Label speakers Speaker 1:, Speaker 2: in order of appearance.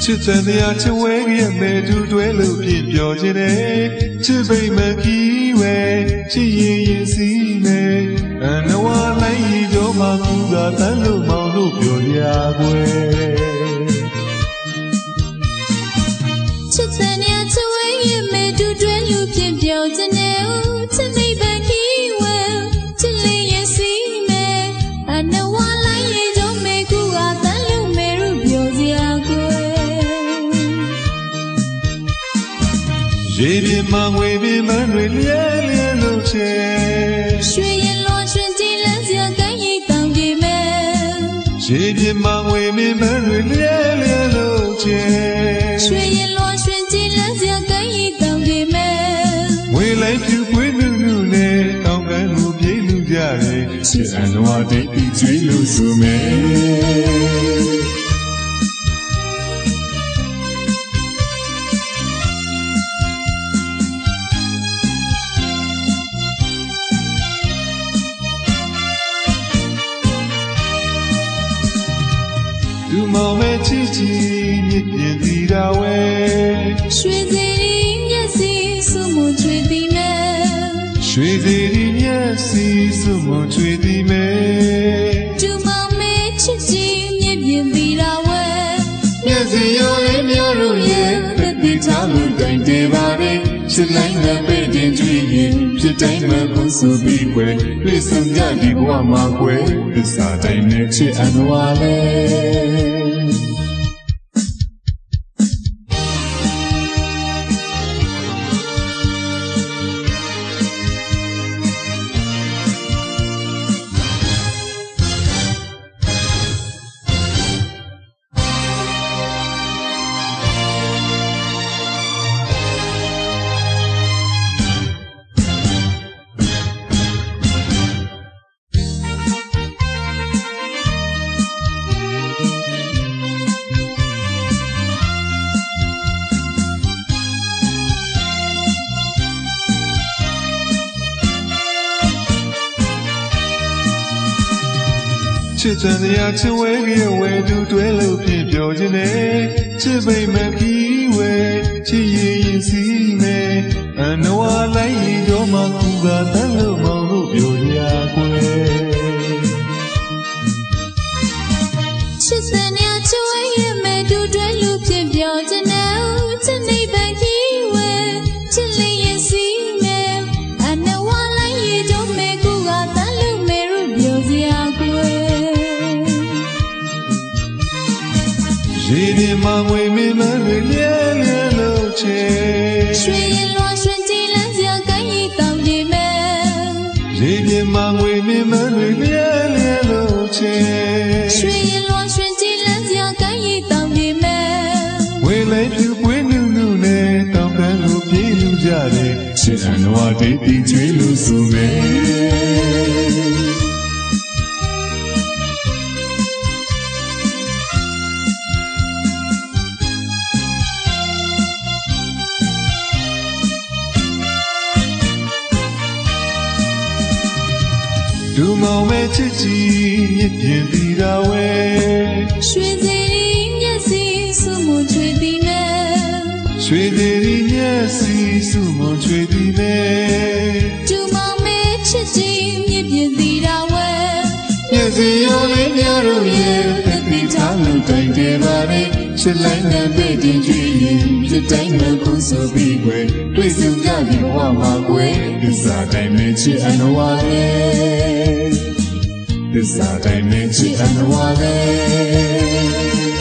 Speaker 1: ချစ်တဲ့နေရာချဝဲရဲ့မဲတူတွဲလို့ပြပြောခြင်းနဲ့ချစ်ပိမခီးဝဲချစ်ရင်စီမယ်အနဝလိုက်ရီကြောမှာကူကတန်းလို့မောင်လို့ပြောရကွယ်
Speaker 2: ချစ်တဲ့နေရာချဝဲရဲ့မဲတူတွဲလို့ပြပြောခြင်းနဲ့ချစ်ပိမခီးဝဲချစ်ရင်စီမယ်အနဝလိုက်ရီကြောမှာကူကတန်းလို့မဲလို့ပြောရကွယ်
Speaker 1: ရေပြင်းမငွေပြင်းမတွေလျဲလျဲလို့ချေ
Speaker 2: ရွှေရင်လွန်ရွှင်ကြည်လန်းစရာကမ်းရည်တောင်ပြေမယ်
Speaker 1: ရေပြင်းမငွေပြင်းမတွေလျဲလျဲလို့ချေ
Speaker 2: ရွှေရင်လွန်ရွှင်ကြည်လန်းစရာကမ်းရည်တောင်ပြေမယ်
Speaker 1: ဝေလိုက်ဖြူပွေးနုနုနဲ့တောင်ကန်းကိုပြေးလူကြတယ်ချစ်အန်ဝါတိတ်ပြီးကျွေးလို့ဆိုမယ်သူမောင်မဲ့ချစ်ချီမြစ်ပြင်းတီတာဝဲ
Speaker 2: ရွှေစီရီမျက်စိစုမချွေသည်မဲ့
Speaker 1: ရွှေစီရီမျက်စိစုမချွေသည်မဲ့
Speaker 2: သူမောင်မဲ့ချစ်ချီမြစ်ပြင်းတီတာဝဲ
Speaker 1: မျက်စိရောလေးများတို့ရဲ့သက်တည်ချလို့တိုင်တယ်ပါလေချစ်လိုက်တဲ့ပဲ့တင်ကြွေးရင်ဖြစ်တိုင်းမှကိုဆိုပြီးွယ်တွေ့ဆုံကြဒီဘဝမှာွယ်သစ္စာတိုင်းနဲ့ချစ်အနဝါလေချစ်တဲ့နေရာချဝဲရဲ့ဝဲတူတွဲလို့ပြပြောခြင်းနဲ့ချစ်ပိမခီးဝဲချစ်ရင်စီမယ်အနဝလိုက်ရီတော့မှကူကတန်းလို့မောင်လို့ပြောရကွယ်
Speaker 2: ချစ်တဲ့နေရာချဝဲရဲ့မဲတူတွဲလို့ပြပြောခြင်းနဲ့ချစ်နေပန်ခီးဝဲချစ်ရင်စီမယ်အနဝလိုက်ရီတော့မဲကူကတန်းလို့မဲလို့ပြောရကွယ်
Speaker 1: ရေပြင်းမငွေမင်းမတွေလျဲလျဲလို့ချေ
Speaker 2: ရွှေရင်လွန်ရွှင်ကြည်လန်းစရာကမ်းရည်တောင်ပြေမယ်
Speaker 1: ရေပြင်းမငွေမင်းမတွေလျဲလျဲလို့ချေ
Speaker 2: ရွှေရင်လွန်ရွှင်ကြည်လန်းစရာကမ်းရည်တောင်ပြေမယ်
Speaker 1: ဝေလိုက်ဖြူပွေးနုနုနဲ့တောင်ကန်းကိုပြေးလူကြတယ်ချစ်အန်ဝါတိတ်ပြီးကျွေးလို့ဆိုမယ်သူမောင်မဲ့ချစ်ချီမြစ်ပြင်းတီတာဝဲ
Speaker 2: ရွှေစီရီမျက်စိစုမချွေသည်မဲ့
Speaker 1: ရွှေစီရီမျက်စိစုမချွေသည်မဲ့
Speaker 2: သူမောင်မဲ့ချစ်ချီမြစ်ပြင်းတီတာဝဲ
Speaker 1: မျက်စိရောလေးများတို့ရဲ့သက်တည်ချလို့တိုင်တယ်ပါလေချစ်လိုက်တဲ့ပဲ့တင်ကြွေးရင်ဖြစ်တိုင်းမှကိုဆိုပြီးွယ်တွေ့ဆုံကြဒီဘဝမှာွယ်သစ္စာတိုင်းနဲ့ချစ်အနဝါလေသစ္စာတိုင်းနဲ့ချစ်အနဝါလေ